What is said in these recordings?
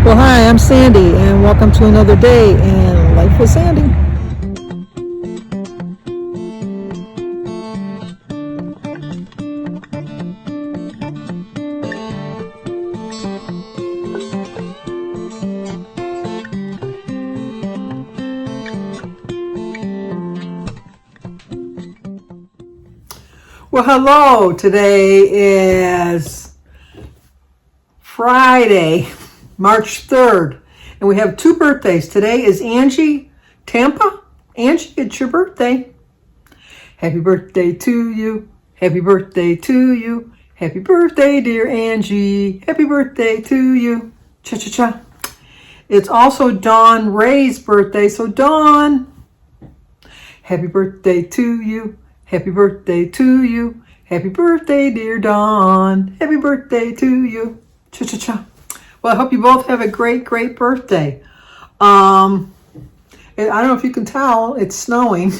Well, hi, I'm Sandy, and welcome to another day in Life with Sandy. Well, hello. Today is Friday, March 3rd, and we have two birthdays. Today is Angie Tampa. Angie, it's your birthday. Happy birthday to you. Happy birthday to you. Happy birthday, dear Angie. Happy birthday to you. Cha-cha-cha. It's also Dawn Ray's birthday. So Dawn, happy birthday to you. Happy birthday to you. Happy birthday, dear Dawn. Happy birthday to you. Cha-cha-cha. Well, I hope you both have a great, great birthday. And I don't know if you can tell, it's snowing.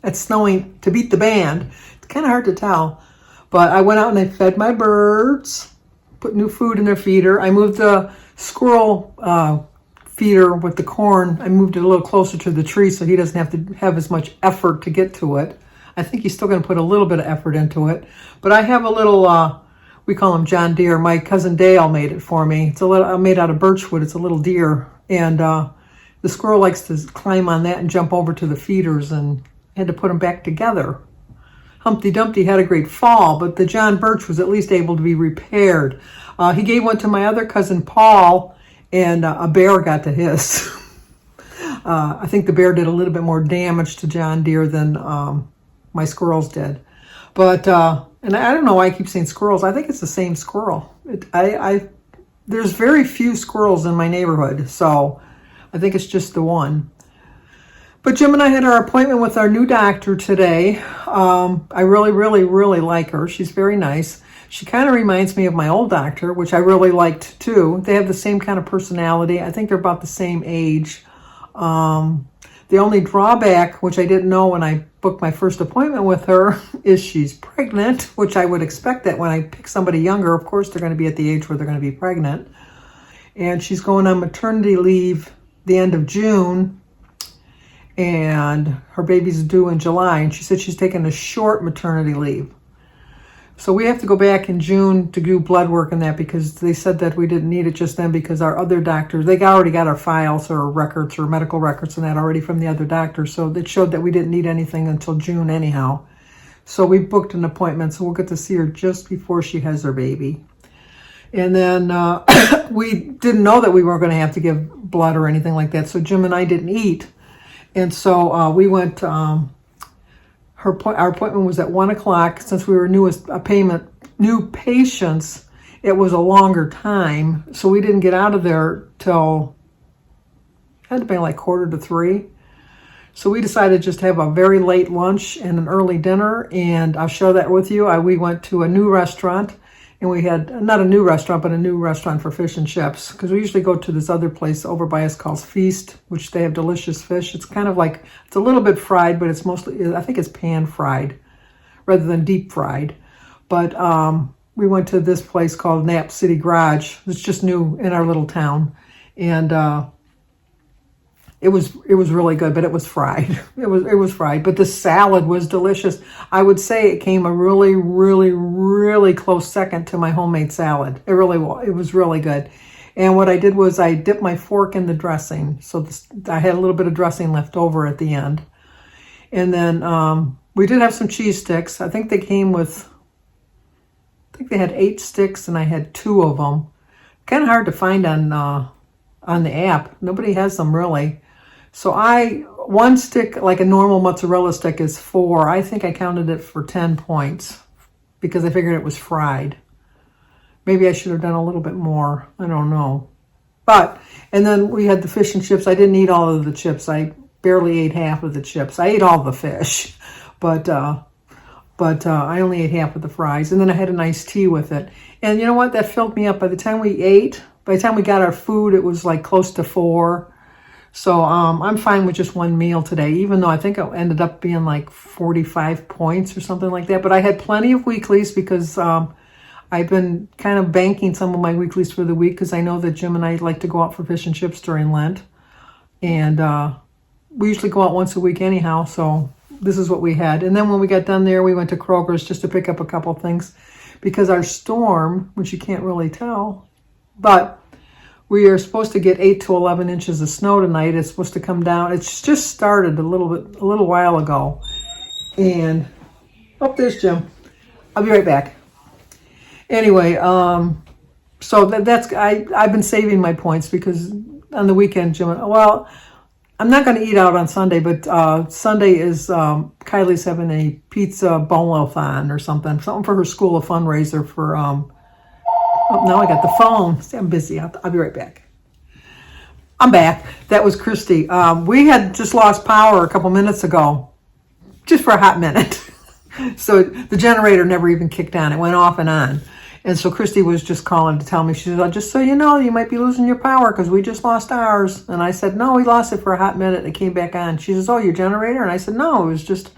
It's snowing to beat the band. It's kind of hard to tell. But I went out and I fed my birds, put new food in their feeder. I moved the squirrel feeder with the corn. I moved it a little closer to the tree so he doesn't have to have as much effort to get to it. I think he's still going to put a little bit of effort into it. But I have a little, we call him John Deere. My cousin Dale made it for me. It's a little made out of birchwood. It's a little deer. And the squirrel likes to climb on that and jump over to the feeders, and had to put them back together. Humpty Dumpty had a great fall, but the John Birch was at least able to be repaired. He gave one to my other cousin Paul, and a bear got to his. I think the bear did a little bit more damage to John Deere than my squirrels did. But, and I don't know why I keep saying squirrels. I think it's the same squirrel. There's very few squirrels in my neighborhood, so I think it's just the one. But Jim and I had our appointment with our new doctor today. I really, really, really like her. She's very nice. She kind of reminds me of my old doctor, which I really liked too. They have the same kind of personality. I think they're about the same age. The only drawback, which I didn't know when I booked my first appointment with her, is she's pregnant, which I would expect that when I pick somebody younger, of course they're going to be at the age where they're going to be pregnant. And she's going on maternity leave the end of June, and her baby's due in July, and she said she's taking a short maternity leave. So we have to go back in June to do blood work and that, because they said that we didn't need it just then because our other doctors, they already got our files or records or medical records and that already from the other doctor. So it showed that we didn't need anything until June anyhow. So we booked an appointment, so we'll get to see her just before she has her baby. And then we didn't know that we weren't going to have to give blood or anything like that. So Jim and I didn't eat. And so we went, our appointment was at 1 o'clock. Since we were new patients, it was a longer time. So we didn't get out of there till, it had to be like 2:45. So we decided just to have a very late lunch and an early dinner. And I'll share that with you. We went to a new restaurant. And we had, not a new restaurant, but a new restaurant for fish and chips. Because we usually go to this other place over by us called Feast, which they have delicious fish. It's kind of like, it's a little bit fried, but it's mostly, I think it's pan fried rather than deep fried. But we went to this place called Nap City Garage. It's just new in our little town. And it was really good, but it was fried. It was fried, but the salad was delicious. I would say it came a really, really, really close second to my homemade salad. It was really good. And what I did was I dipped my fork in the dressing. So I had a little bit of dressing left over at the end. And then we did have some cheese sticks. I think they came with, I think they had 8 sticks and I had 2 of them. Kind of hard to find on the app. Nobody has them really. So one stick, like a normal mozzarella stick, is 4. I think I counted it for 10 points because I figured it was fried. Maybe I should have done a little bit more. I don't know. And then we had the fish and chips. I didn't eat all of the chips. I barely ate half of the chips. I ate all the fish, but I only ate half of the fries. And then I had an iced tea with it. And you know what? That filled me up. By the time we got our food, it was like close to 4. So I'm fine with just one meal today, even though I think it ended up being like 45 points or something like that. But I had plenty of weeklies because I I've been kind of banking some of my weeklies for the week because I know that Jim and I like to go out for fish and chips during Lent. And we usually go out once a week anyhow, so this is what we had. And then when we got done there, we went to Kroger's just to pick up a couple things because our storm, which you can't really tell, but we are supposed to get 8 to 11 inches of snow tonight. It's supposed to come down. It's just started a little while ago. And, oh, there's Jim. I'll be right back. Anyway, so I've been saving my points because on the weekend, Jim, well, I'm not going to eat out on Sunday, but Sunday is Kylie's having a pizza bone-a-thon or something for her school, a fundraiser for, oh, now I got the phone. See, I'm busy. I'll be right back. I'm back. That was Christy. We had just lost power a couple minutes ago, just for a hot minute. So the generator never even kicked on. It went off and on. And so Christy was just calling to tell me, she said, oh, just so you know, you might be losing your power because we just lost ours. And I said, no, we lost it for a hot minute and it came back on. She says, oh, your generator? And I said, no, it was just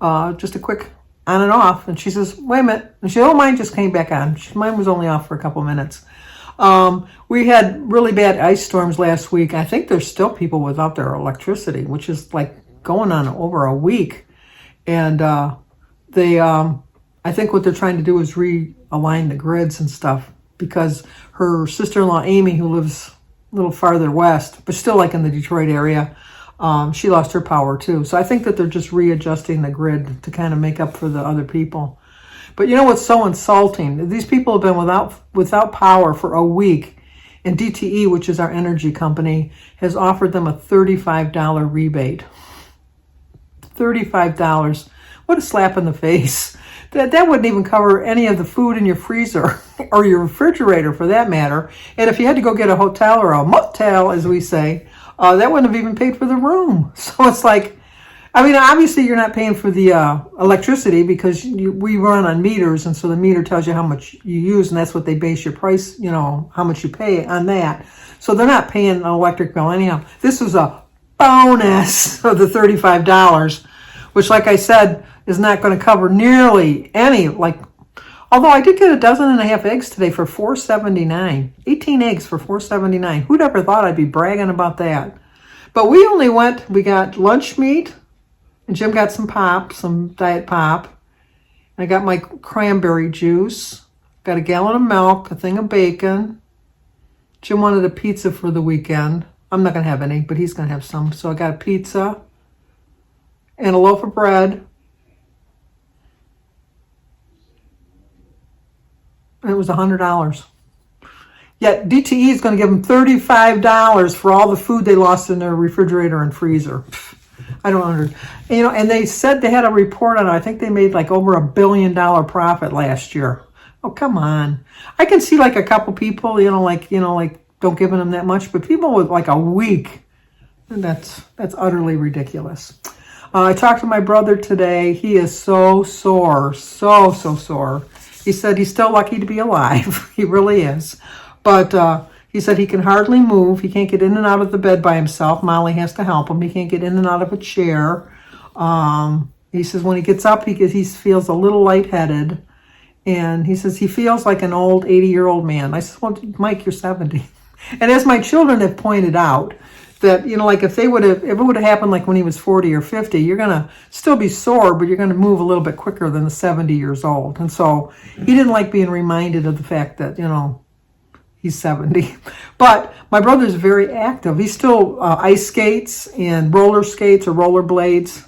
a quick on and off. And she says, wait a minute. And she said, oh, mine just came back on. Mine was only off for a couple minutes. We had really bad ice storms last week. I think there's still people without their electricity, which is like going on over a week. And I think what they're trying to do is realign the grids and stuff because her sister-in-law, Amy, who lives a little farther west, but still like in the Detroit area, she lost her power too. So I think that they're just readjusting the grid to kind of make up for the other people. But you know what's so insulting? These people have been without power for a week, and DTE, which is our energy company, has offered them a $35 rebate. $35. What a slap in the face. That wouldn't even cover any of the food in your freezer or your refrigerator for that matter. And if you had to go get a hotel or a motel, as we say, that wouldn't have even paid for the room. So it's like, I mean, obviously you're not paying for the electricity because we run on meters. And so the meter tells you how much you use and that's what they base your price, how much you pay on that. So they're not paying an electric bill anyhow. This was a bonus of the $35, which like I said, is not going to cover nearly any, although I did get 12.5 eggs today for $4.79. 18 eggs for $4.79. Who'd ever thought I'd be bragging about that? But we got lunch meat, and Jim got some pop, some diet pop. I got my cranberry juice, got a gallon of milk, a thing of bacon. Jim wanted a pizza for the weekend. I'm not going to have any, but he's going to have some. So I got a pizza and a loaf of bread. And it was $100. Yet DTE is going to give them $35 for all the food they lost in their refrigerator and freezer. I don't understand. And they said they had a report on it. I think they made like over $1 billion profit last year. Oh, come on. I can see like a couple people, don't give them that much, but people with like a week, that's utterly ridiculous. I talked to my brother today. He is so sore, so sore. He said he's still lucky to be alive. He really is. But he said he can hardly move. He can't get in and out of the bed by himself. Molly has to help him. He can't get in and out of a chair. He says when he gets up, he feels a little lightheaded. And he says he feels like an old 80-year-old man. I said, well, Mike, you're 70. And as my children have pointed out, that, like if it would have happened like when he was 40 or 50, you're going to still be sore, but you're going to move a little bit quicker than the 70 years old. And so he didn't like being reminded of the fact that, he's 70. But my brother's very active. He still ice skates and roller skates or rollerblades,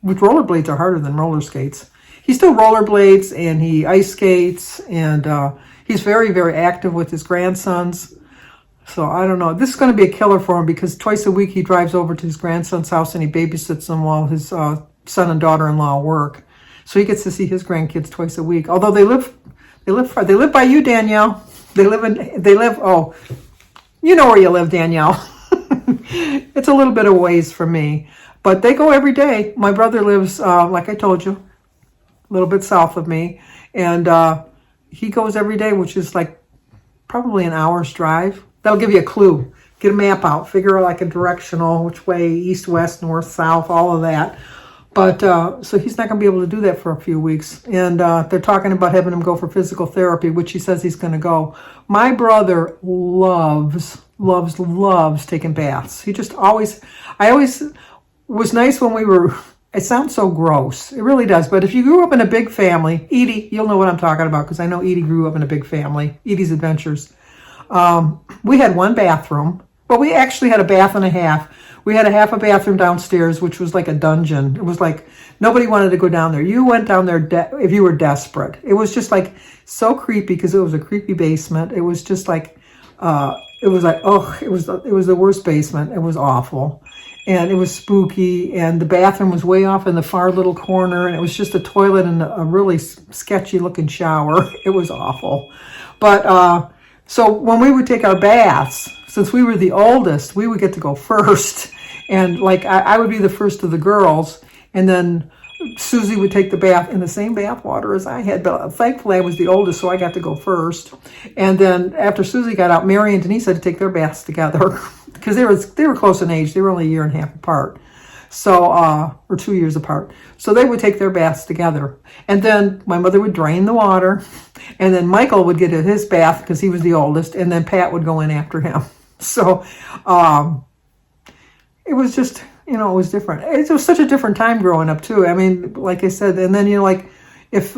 which rollerblades are harder than roller skates. He still rollerblades and he ice skates and he's very, very active with his grandsons. So I don't know. This is going to be a killer for him because twice a week he drives over to his grandson's house and he babysits them while his son and daughter-in-law work. So he gets to see his grandkids twice a week. Although they live far. They live by you, Danielle. Oh, you know where you live, Danielle. It's a little bit of ways from me, but they go every day. My brother lives, like I told you, a little bit south of me, and he goes every day, which is like probably an hour's drive. That'll give you a clue. Get a map out. Figure out like a directional, which way, east, west, north, south, all of that. But so he's not going to be able to do that for a few weeks. And they're talking about having him go for physical therapy, which he says he's going to go. My brother loves taking baths. He just always, I always was nice when we were, it sounds so gross. It really does. But if you grew up in a big family, Edie, you'll know what I'm talking about because I know Edie grew up in a big family, Edie's Adventures. We had one bathroom, but we actually had a bath and a half. We had a half a bathroom downstairs, which was like a dungeon. It was like nobody wanted to go down there. You went down there if you were desperate. It was just like so creepy because it was a creepy basement. It was just like, it was like, oh, it was the worst basement. It was awful. And it was spooky. And the bathroom was way off in the far little corner. And it was just a toilet and a really sketchy looking shower. It was awful. But, so when we would take our baths, since we were the oldest, we would get to go first. And like I would be the first of the girls. And then Susie would take the bath in the same bath water as I had. But thankfully I was the oldest, so I got to go first. And then after Susie got out, Mary and Denise had to take their baths together. Because they were close in age. They were only a year and a half apart. So, or 2 years apart. So they would take their baths together. And then my mother would drain the water. And then Michael would get his bath because he was the oldest. And then Pat would go in after him. So, it was just, it was different. It was such a different time growing up too. I mean, like I said, and then, like if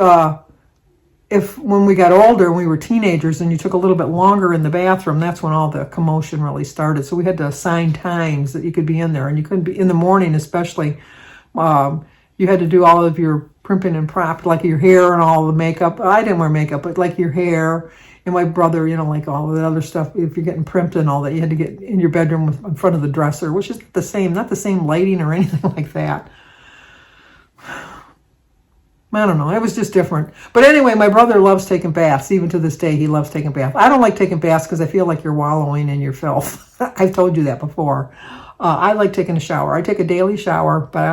when we got older and we were teenagers and you took a little bit longer in the bathroom, that's when all the commotion really started. So we had to assign times that you could be in there, and you couldn't be in the morning, especially. You had to do all of your primping and prop, like your hair and all the makeup. I didn't wear makeup, but like your hair. And my brother, like all of the other stuff, if you're getting primped and all that, you had to get in your bedroom in front of the dresser, which is not the same lighting or anything like that. I don't know. It was just different. But anyway, my brother loves taking baths. Even to this day, he loves taking baths. I don't like taking baths because I feel like you're wallowing in your filth. I've told you that before. I like taking a shower. I take a daily shower, but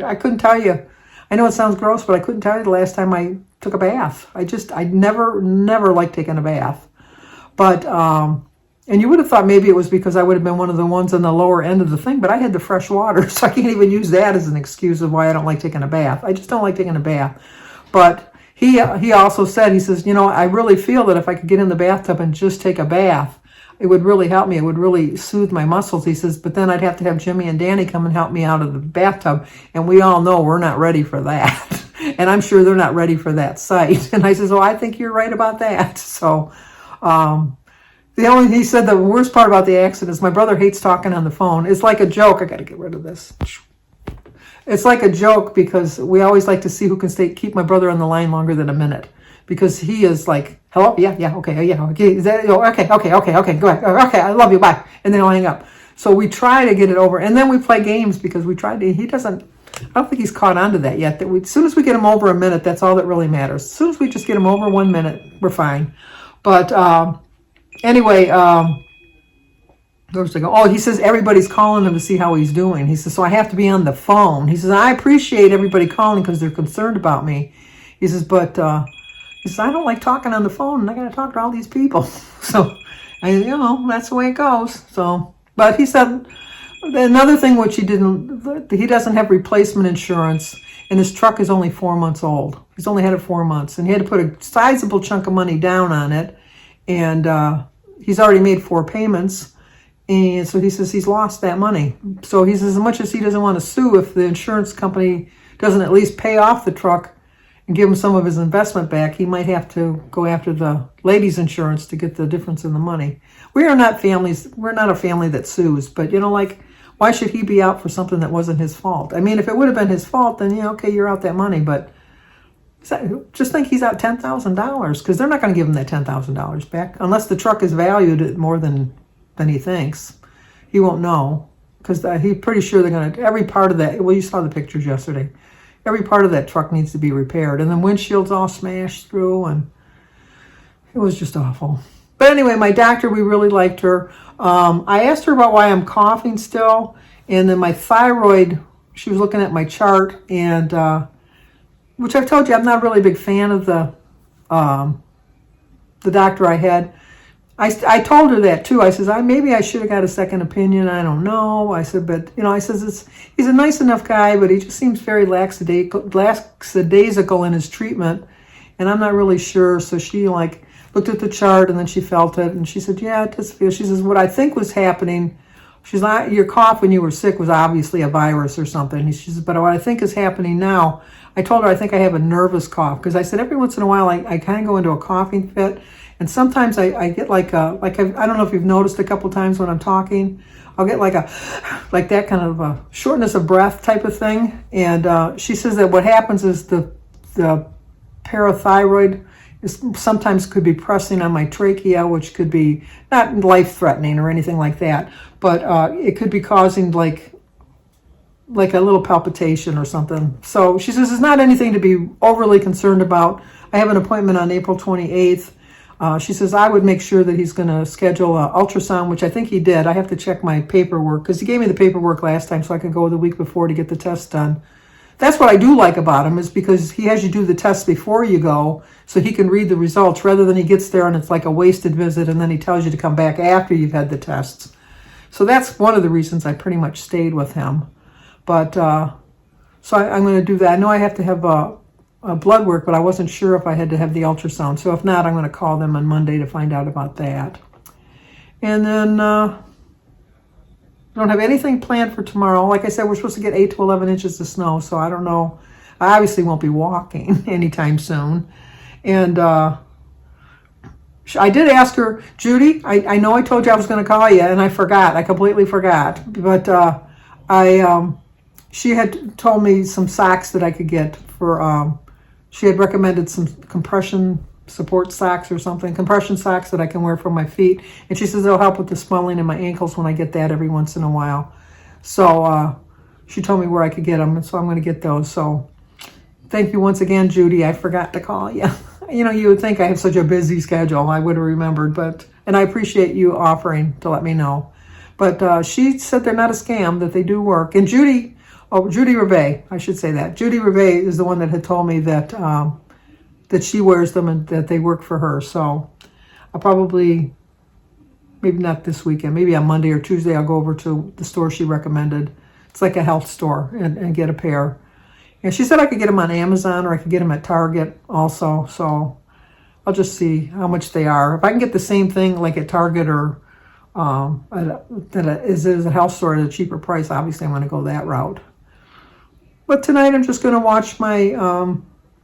I couldn't tell you. I know it sounds gross, but I couldn't tell you the last time I took a bath. I never liked taking a bath. But, and you would have thought maybe it was because I would have been one of the ones on the lower end of the thing, but I had the fresh water, so I can't even use that as an excuse of why I don't like taking a bath. I just don't like taking a bath. But he also said, he says, I really feel that if I could get in the bathtub and just take a bath, it would really help me. It would really soothe my muscles. He says, but then I'd have to have Jimmy and Danny come and help me out of the bathtub. And we all know we're not ready for that. And I'm sure they're not ready for that sight. And I says, I think you're right about that. So, he said the worst part about the accident is my brother hates talking on the phone. It's like a joke. I got to get rid of this. It's like a joke because we always like to see who can keep my brother on the line longer than a minute. Because he is like, hello, yeah, okay, is that, okay, go ahead, okay, I love you, bye, and then he'll hang up. So we try to get it over, and then we play games because I don't think he's caught on to that yet. As soon as we get him over a minute, that's all that really matters. As soon as we just get him over 1 minute, we're fine. But anyway, where was I going? Oh, he says everybody's calling him to see how he's doing. He says, so I have to be on the phone. He says, I appreciate everybody calling because they're concerned about me. He says, but he says, I don't like talking on the phone, and I got to talk to all these people. So, that's the way it goes. So, but he said another thing which he doesn't have replacement insurance, and his truck is only 4 months old. He's only had it 4 months, and he had to put a sizable chunk of money down on it, and he's already made 4 payments, and so he says he's lost that money. So he says as much as he doesn't want to sue, if the insurance company doesn't at least pay off the truck and give him some of his investment back, he might have to go after the ladies' insurance to get the difference in the money. We're not a family that sues, but why should he be out for something that wasn't his fault? I mean, if it would have been his fault, then okay, you're out that money, but just think he's out $10,000 because they're not going to give him that $10,000 back unless the truck is valued at more than he thinks. He won't know because he's pretty sure they're going to, every part of that, well, you saw the pictures yesterday. Every part of that truck needs to be repaired. And the windshield's all smashed through, and it was just awful. But anyway, my doctor, we really liked her. I asked her about why I'm coughing still. And then my thyroid, she was looking at my chart, and which I've told you, I'm not really a big fan of the doctor I had. I told her that too. I says, maybe I should have got a second opinion. I don't know. I said, but I says, he's a nice enough guy, but he just seems very lackadaisical in his treatment. And I'm not really sure. So she looked at the chart and then she felt it. And she said, yeah, it does feel. She says, what I think was happening, she's like, your cough when you were sick was obviously a virus or something. She says, but what I think is happening now, I told her I think I have a nervous cough. Because I said every once in a while I kind of go into a coughing fit. And sometimes I get I don't know if you've noticed a couple times when I'm talking, I'll get like that kind of a shortness of breath type of thing. And she says that what happens is the parathyroid sometimes could be pressing on my trachea, which could be not life-threatening or anything like that, but it could be causing like a little palpitation or something. So she says it's not anything to be overly concerned about. I have an appointment on April 28th. She says I would make sure that he's going to schedule an ultrasound, which I think he did. I have to check my paperwork because he gave me the paperwork last time so I could go the week before to get the test done. That's what I do like about him, is because he has you do the test before you go so he can read the results rather than he gets there and it's like a wasted visit and then he tells you to come back after you've had the tests. So that's one of the reasons I pretty much stayed with him. But so I'm going to do that. I know I have to have a blood work, but I wasn't sure if I had to have the ultrasound. So if not, I'm going to call them on Monday to find out about that. And then I don't have anything planned for tomorrow. Like I said, we're supposed to get 8 to 11 inches of snow, so I don't know. I obviously won't be walking anytime soon. And I did ask her, Judy, I know I told you I was going to call you, and I forgot. I completely forgot. But she had told me some socks that I could get for, she had recommended some compression support socks or something, compression socks that I can wear for my feet. And she says it'll help with the swelling in my ankles when I get that every once in a while. So she told me where I could get them, and so I'm going to get those. So thank you once again, Judy. I forgot to call you. You would think I have such a busy schedule. I would have remembered, and I appreciate you offering to let me know. But she said they're not a scam, that they do work. And Judy Reve, I should say that. Judy Reve is the one that had told me that that she wears them and that they work for her. So I'll probably, maybe not this weekend, maybe on Monday or Tuesday, I'll go over to the store she recommended. It's like a health store, and get a pair. And she said I could get them on Amazon or I could get them at Target also. So I'll just see how much they are. If I can get the same thing like at Target or that is a health store at a cheaper price, obviously I'm going to go that route. But tonight I'm just going to watch my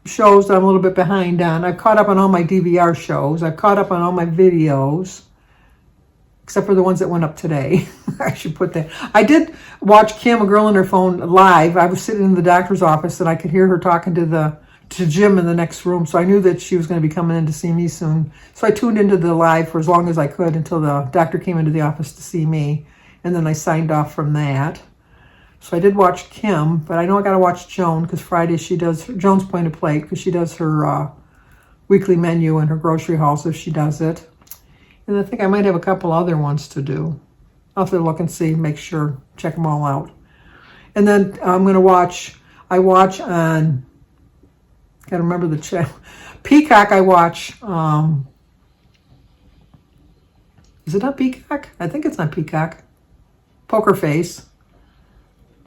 shows that I'm a little bit behind on. I've caught up on all my DVR shows. I've caught up on all my videos, except for the ones that went up today. I should put that. I did watch Kim, a girl on her phone, live. I was sitting in the doctor's office and I could hear her talking to Jim in the next room, so I knew that she was going to be coming in to see me soon. So I tuned into the live for as long as I could until the doctor came into the office to see me, and then I signed off from that. So I did watch Kim, but I know I got to watch Joan because Friday she does Joan's Point of Plate because she does her weekly menu and her grocery hauls if she does it. And I think I might have a couple other ones to do. I'll have to look and see, make sure, check them all out. And then I'm going to watch, I watch on, got to remember the channel, Peacock. I watch, is it on Peacock? I think it's on Peacock. Poker Face.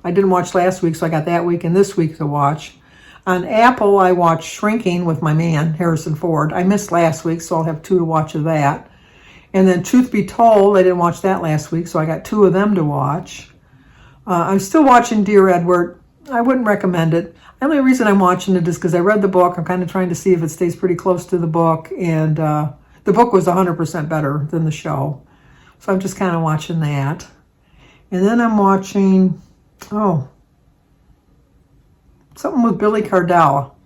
I didn't watch last week, so I got that week and this week to watch. On Apple, I watched Shrinking with my man, Harrison Ford. I missed last week, so I'll have 2 to watch of that. And then Truth Be Told, I didn't watch that last week, so I got 2 of them to watch. I'm still watching Dear Edward. I wouldn't recommend it. The only reason I'm watching it is because I read the book. I'm kind of trying to see if it stays pretty close to the book. And the book was 100% better than the show. So I'm just kind of watching that. And then I'm watching, something with Billy Cardell.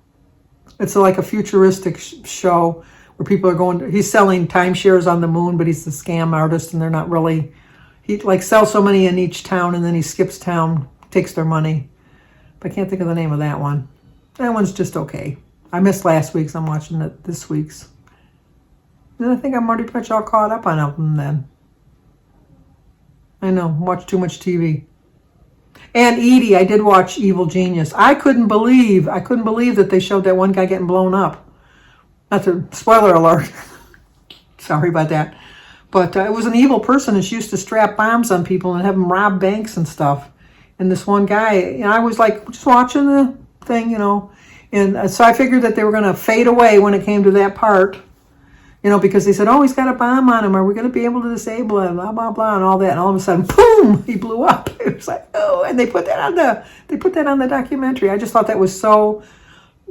It's like a futuristic show where people are going, he's selling timeshares on the moon, but he's the scam artist and they're not really, he like sells so many in each town and then he skips town, takes their money. But I can't think of the name of that one. That one's just okay. I missed last week's, I'm watching it this week's. And I think I'm pretty much all caught up on them then. I know, watch too much TV. And Edie, I did watch Evil Genius. I couldn't believe that they showed that one guy getting blown up. That's a spoiler alert. Sorry about that. But it was an evil person, and she used to strap bombs on people and have them rob banks and stuff. And this one guy, and I was like just watching the thing, and so I figured that they were going to fade away when it came to that part, because they said, oh, he's got a bomb on him. Are we going to be able to disable him? Blah, blah, blah, and all that. And all of a sudden, boom, he blew up. It was like, oh, and they put that on the documentary. I just thought that was so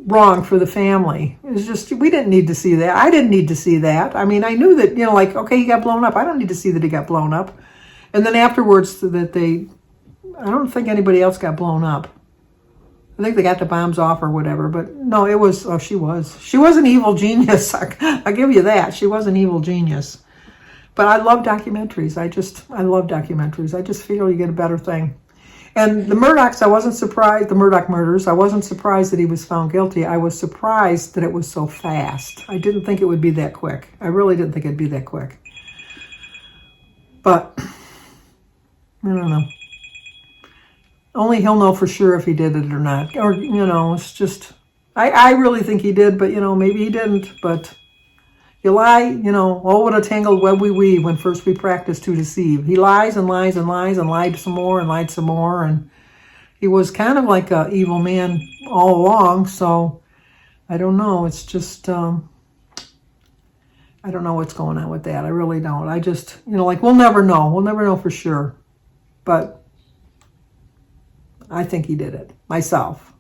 wrong for the family. It was just, we didn't need to see that. I didn't need to see that. I mean, I knew that, okay, he got blown up. I don't need to see that he got blown up. And then afterwards I don't think anybody else got blown up. I think they got the bombs off or whatever, but no, she was an evil genius. I'll give you that. She was an evil genius. But I love documentaries. I love documentaries. I just feel you get a better thing. And the Murdochs, I wasn't surprised, the Murdoch murders, I wasn't surprised that he was found guilty. I was surprised that it was so fast. I didn't think it would be that quick. I really didn't think it'd be that quick. But, I don't know. Only he'll know for sure if he did it or not. Or, it's just, I really think he did, but, maybe he didn't. But you lie, oh, what a tangled web we weave when first we practice to deceive. He lies and lies and lies and lied some more and lied some more. And he was kind of like an evil man all along. So I don't know. It's just, I don't know what's going on with that. I really don't. I just, we'll never know. We'll never know for sure. But I think he did it myself.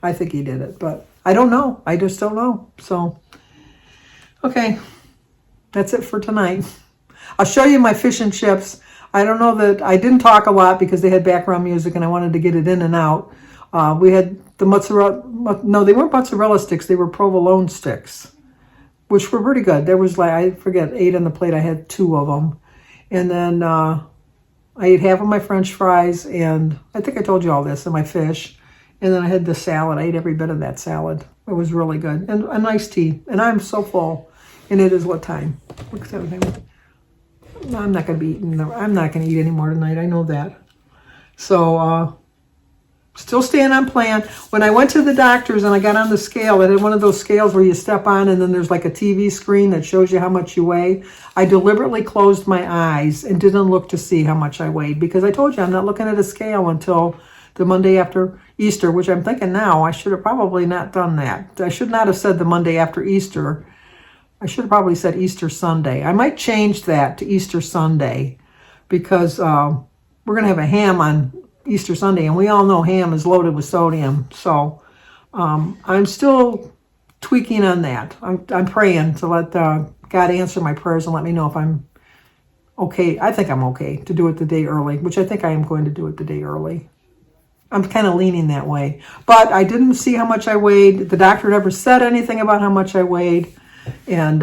I think he did it, but I don't know. I just don't know. So, okay, that's it for tonight. I'll show you my fish and chips. I don't know that I didn't talk a lot because they had background music and I wanted to get it in and out. We had the mozzarella. No, they weren't mozzarella sticks. They were provolone sticks, which were pretty good. There was I forget, 8 on the plate. I had 2 of them, and then I ate half of my French fries, and I think I told you all this, and my fish. And then I had the salad. I ate every bit of that salad. It was really good. And a nice tea. And I'm so full. And it is what time? What's that time? I'm not going to be eating. I'm not going to eat anymore tonight. I know that. So, still staying on plan. When I went to the doctor's and I got on the scale, it had one of those scales where you step on and then there's like a TV screen that shows you how much you weigh. I deliberately closed my eyes and didn't look to see how much I weighed because I told you I'm not looking at a scale until the Monday after Easter, which I'm thinking now I should have probably not done that. I should not have said the Monday after Easter. I should have probably said Easter Sunday. I might change that to Easter Sunday because we're going to have a ham on Easter Sunday, and we all know ham is loaded with sodium. So I'm still tweaking on that. I'm praying to let God answer my prayers and let me know if I'm okay. I think I'm okay to do it the day early, which I think I am going to do it the day early. I'm kind of leaning that way. But I didn't see how much I weighed. The doctor never said anything about how much I weighed. And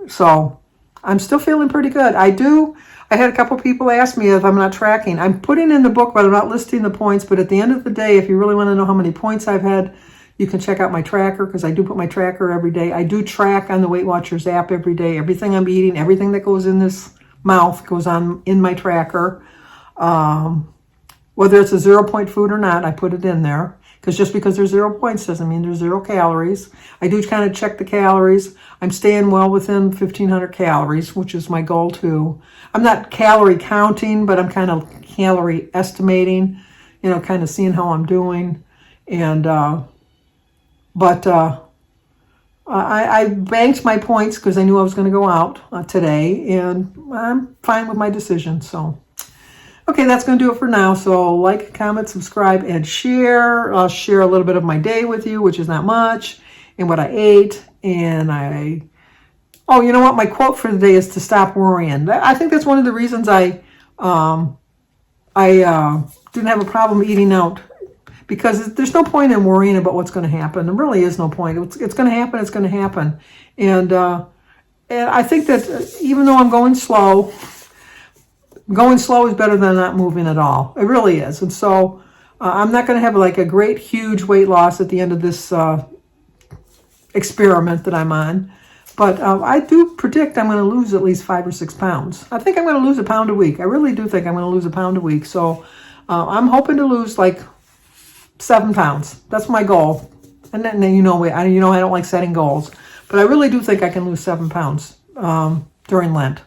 so I'm still feeling pretty good. I had a couple people ask me if I'm not tracking. I'm putting in the book, but I'm not listing the points. But at the end of the day, if you really want to know how many points I've had, you can check out my tracker because I do put my tracker every day. I do track on the Weight Watchers app every day. Everything I'm eating, everything that goes in this mouth goes on in my tracker. Whether it's a 0-point food or not, I put it in there. Because just because there's 0 points doesn't mean there's 0 calories. I do kind of check the calories. I'm staying well within 1,500 calories, which is my goal too. I'm not calorie counting, but I'm kind of calorie estimating, kind of seeing how I'm doing. And, I banked my points because I knew I was going to go out today, and I'm fine with my decision, so. Okay, that's going to do it for now. So like, comment, subscribe, and share. I'll share a little bit of my day with you, which is not much, and what I ate. And oh, you know what? My quote for the day is to stop worrying. I think that's one of the reasons I didn't have a problem eating out, because there's no point in worrying about what's going to happen. There really is no point. It's going to happen. It's going to happen. And I think that even though I'm going slow is better than not moving at all. It really is. And so I'm not going to have like a great, huge weight loss at the end of this experiment that I'm on. But I do predict I'm going to lose at least 5 or 6 pounds. I think I'm going to lose a pound a week. I really do think I'm going to lose a pound a week. So I'm hoping to lose like 7 pounds. That's my goal. And then I don't like setting goals. But I really do think I can lose 7 pounds during Lent.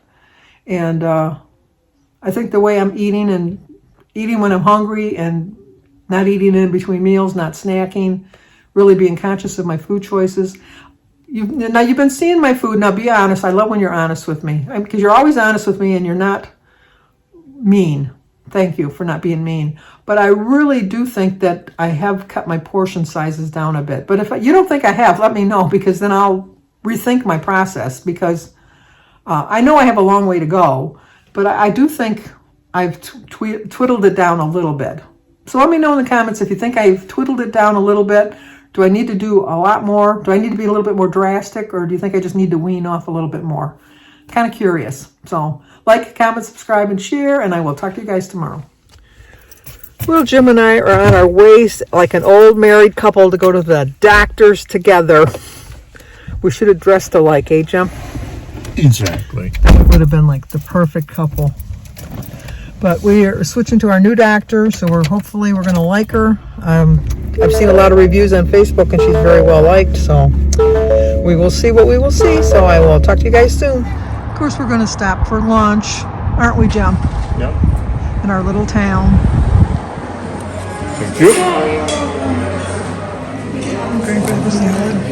And I think the way I'm eating and eating when I'm hungry and not eating in between meals, not snacking, really being conscious of my food choices. Now you've been seeing my food. Now be honest. I love when you're honest with me because you're always honest with me and you're not mean. Thank you for not being mean. But I really do think that I have cut my portion sizes down a bit. But if you don't think I have, let me know because then I'll rethink my process because I know I have a long way to go. But I do think I've twiddled it down a little bit. So let me know in the comments if you think I've twiddled it down a little bit. Do I need to do a lot more? Do I need to be a little bit more drastic? Or do you think I just need to wean off a little bit more? Kind of curious. So like, comment, subscribe, and share. And I will talk to you guys tomorrow. Well, Jim and I are on our way like an old married couple to go to the doctors together. We should have dressed alike, eh, Jim? Exactly. That would have been like the perfect couple. But we are switching to our new doctor, so hopefully we're going to like her. I've seen a lot of reviews on Facebook, and she's very well liked. So we will see what we will see. So I will talk to you guys soon. Of course, we're going to stop for lunch, aren't we, Jim? Yep. In our little town. Thank you. Okay, good to see you.